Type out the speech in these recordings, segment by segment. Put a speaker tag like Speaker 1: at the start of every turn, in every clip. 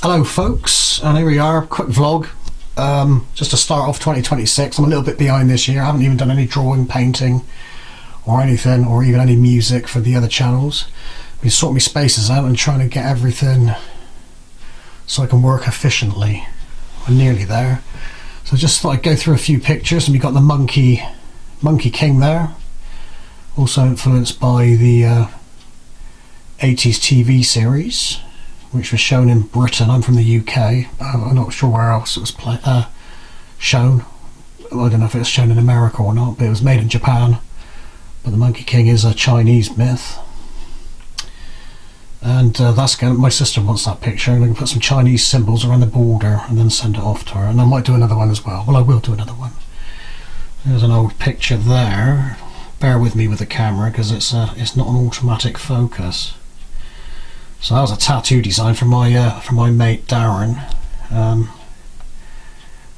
Speaker 1: Hello folks, and here we are, quick vlog, just to start off 2026. I'm a little bit behind this year. I haven't even done any drawing, painting or anything, or even any music for the other channels. I've been sorting my spaces out and trying to get everything so I can work efficiently. I'm nearly there. So I just thought I'd go through a few pictures, and we got the Monkey King there, also influenced by the 80s TV series, which was shown in Britain. I'm from the UK. I'm not sure where else it was shown. Well, I don't know if it was shown in America or not, but it was made in Japan. But the Monkey King is a Chinese myth. And that's good. My sister wants that picture, and I can put some Chinese symbols around the border and then send it off to her. And I might do another one as well. Well, I will do another one. There's an old picture there. Bear with me with the camera because it's not an automatic focus. So that was a tattoo design from my mate Darren,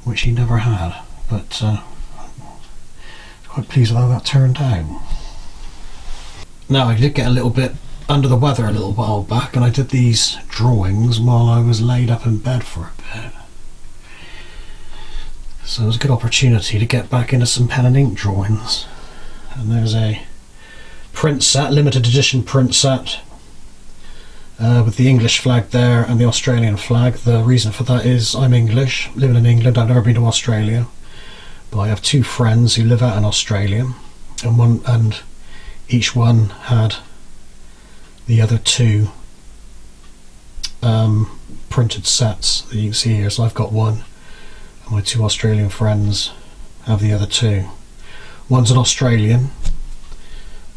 Speaker 1: which he never had, but quite pleased with how that turned out. Now, I did get a little bit under the weather a little while back, and I did these drawings while I was laid up in bed for a bit. So it was a good opportunity to get back into some pen and ink drawings. And there's a print set, limited edition print set, with the English flag there and the Australian flag. The reason for that is I'm English, living in England. I've never been to Australia, but I have two friends who live out in Australia, and each one had the other two printed sets that you can see here. So I've got one, and my two Australian friends have the other two. One's an Australian,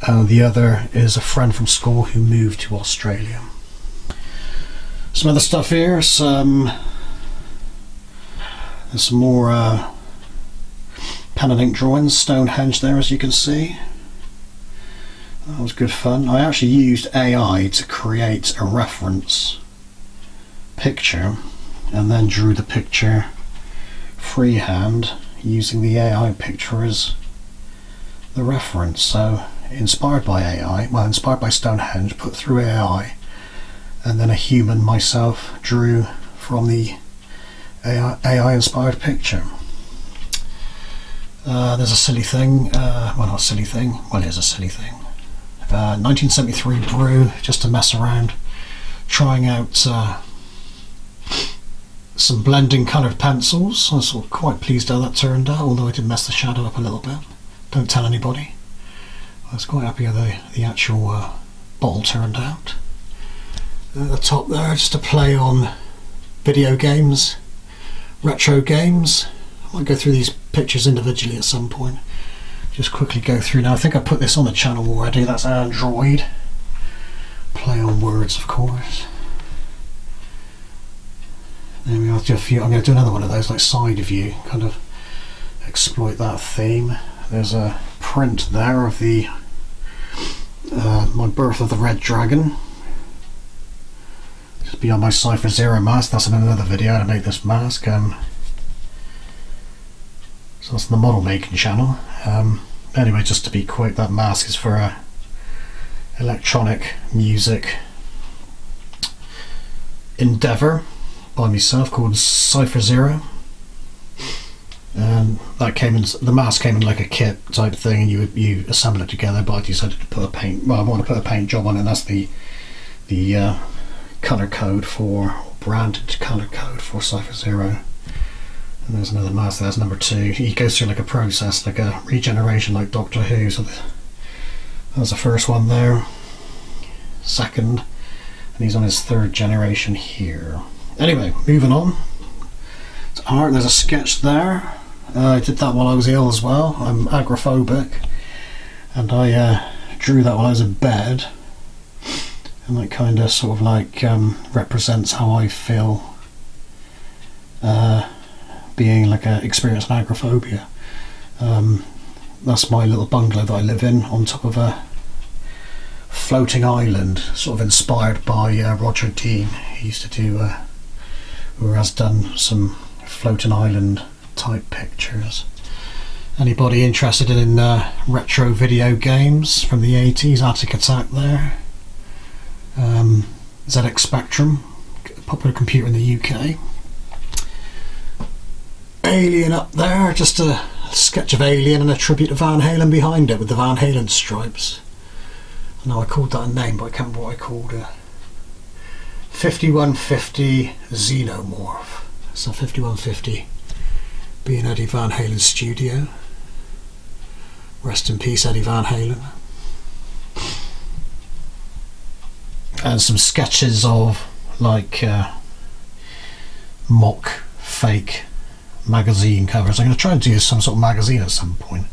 Speaker 1: and the other is a friend from school who moved to Australia. Some other stuff here, there's some more pen and ink drawings, Stonehenge there, as you can see. That was good fun. I actually used AI to create a reference picture, and then drew the picture freehand using the AI picture as the reference. So inspired by AI, well, inspired by Stonehenge, put through AI, and then a human, myself, drew from the AI inspired picture. There's a silly thing, well, not a silly thing, well, it is a silly thing. 1973 brew, just to mess around, trying out some blending coloured pencils. I was quite pleased how that turned out, although I did mess the shadow up a little bit. Don't tell anybody. I was quite happy how the actual bottle turned out. At the top there, just a play on video games, retro games. I might go through these pictures individually at some point. Just quickly go through now. I think I put this on the channel already. That's Android. Play on words, of course. There we are. I'm going to do another one of those, like side view, kind of exploit that theme. There's a print there of the my Birth of the Red Dragon. Just beyond my Cypher Zero mask. That's in another video to make this mask. So that's the model making channel. Anyway, just to be quick, that mask is for a electronic music endeavour by myself called Cypher Zero. And that came in, the mask came in like a kit type thing, and you assemble it together. But I decided to put a paint. Well, I want to put a paint job on it. And that's the color code for branded color code for Cypher Zero. And there's another mask. There's number 2. He goes through like a process, like a regeneration, like Doctor Who. So that's the first one there. Second, and he's on his 3rd generation here. Anyway, moving on. It's art. There's a sketch there. I did that while I was ill as well. I'm agoraphobic, and I drew that while I was in bed, and that kind of sort of like represents how I feel being like experiencing agoraphobia. That's my little bungalow that I live in on top of a floating island, sort of inspired by Roger Dean. He used to do who has done some floating island type pictures. Anybody interested in retro video games from the 80s, Attic Attack there, ZX Spectrum, popular computer in the UK. Alien up there, just a sketch of Alien and a tribute to Van Halen behind it with the Van Halen stripes. I know I called that a name, but I can't remember what I called it. 5150 Xenomorph. So 5150 being Eddie Van Halen's studio. Rest in peace, Eddie Van Halen. And some sketches of like mock fake magazine covers. I'm going to try and do some sort of magazine at some point.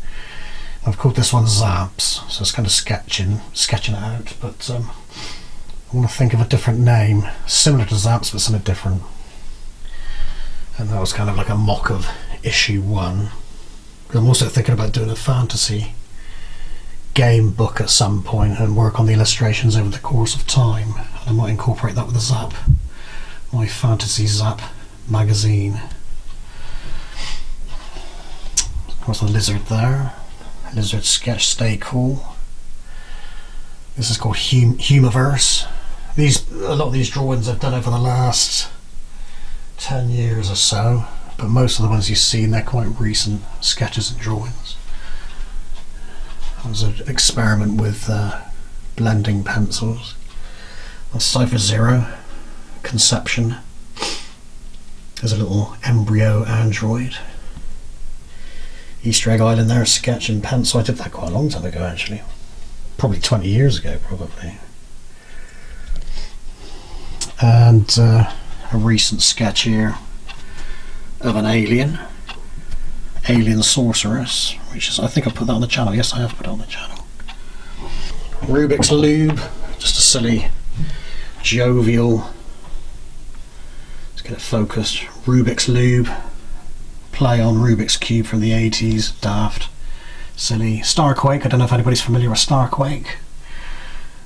Speaker 1: I've called this one Zaps, so it's kind of sketching it out, but I want to think of a different name, similar to Zaps but something different. And that was kind of like a mock of issue 1. I'm also thinking about doing a fantasy game book at some point and work on the illustrations over the course of time. And I might incorporate that with the Zap, my fantasy Zap magazine. Of course, the lizard there. Lizard sketch, stay cool. This is called Humiverse. A lot of these drawings I've done over the last 10 years or so, but most of the ones you've seen, they're quite recent sketches and drawings. It was an experiment with blending pencils. A Cypher Zero conception. There's a little embryo android. Easter Egg Island there, a sketch and pencil. I did that quite a long time ago actually. Probably 20 years ago probably. And a recent sketch here of an alien sorceress, which is, I think I put that on the channel. Yes, I have put it on the channel. Rubik's Lube, just a silly, jovial, let's get it focused, Rubik's Lube, play on Rubik's Cube from the 80s, daft, silly. Starquake, I don't know if anybody's familiar with Starquake.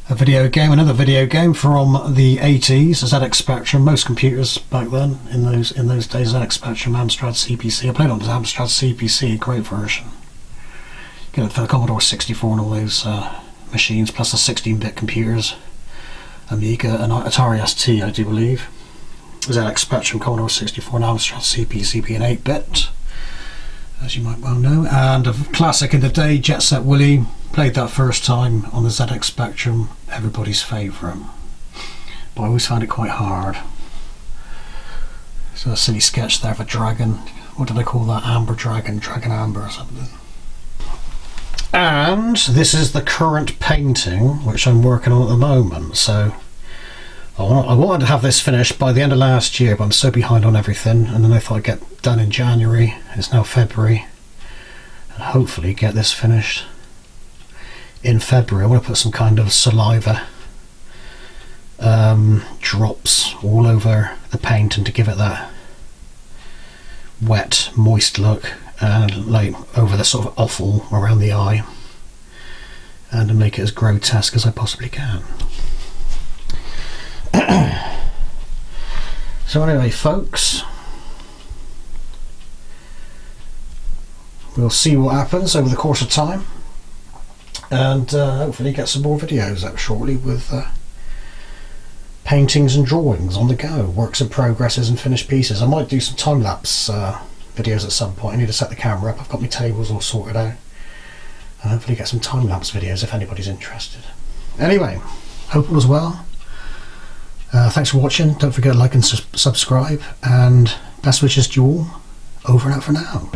Speaker 1: A video game, another video game from the 80s, a ZX Spectrum. Most computers back then, in those days, ZX Spectrum, Amstrad CPC. I played on the Amstrad CPC, great version. Get it for the Commodore 64 and all those machines, plus the 16-bit computers, Amiga and Atari ST, I do believe. ZX Spectrum, Commodore 64 and Amstrad CPC being 8-bit, as you might well know. And a classic in the day, Jet Set Willy. Played that first time on the ZX Spectrum, everybody's favourite, but I always found it quite hard. So a silly sketch there of a dragon. What did I call that? Amber Dragon, Dragon Amber or something. And this is the current painting which I'm working on at the moment. So I wanted to have this finished by the end of last year, but I'm so behind on everything, and then I thought I'd get done in January. It's now February, and hopefully get this finished in February. I want to put some kind of saliva drops all over the paint, and to give it that wet, moist look, and like over the sort of offal around the eye, and to make it as grotesque as I possibly can. So anyway, folks, we'll see what happens over the course of time, and hopefully get some more videos out shortly with paintings and drawings on the go, works in progresses and finished pieces. I might do some time-lapse videos at some point. I need to set the camera up. I've got my tables all sorted out, and hopefully get some time-lapse videos if anybody's interested. Anyway, hope all is well. Thanks for watching. Don't forget to like and subscribe, and best wishes to you all. Over and out for now.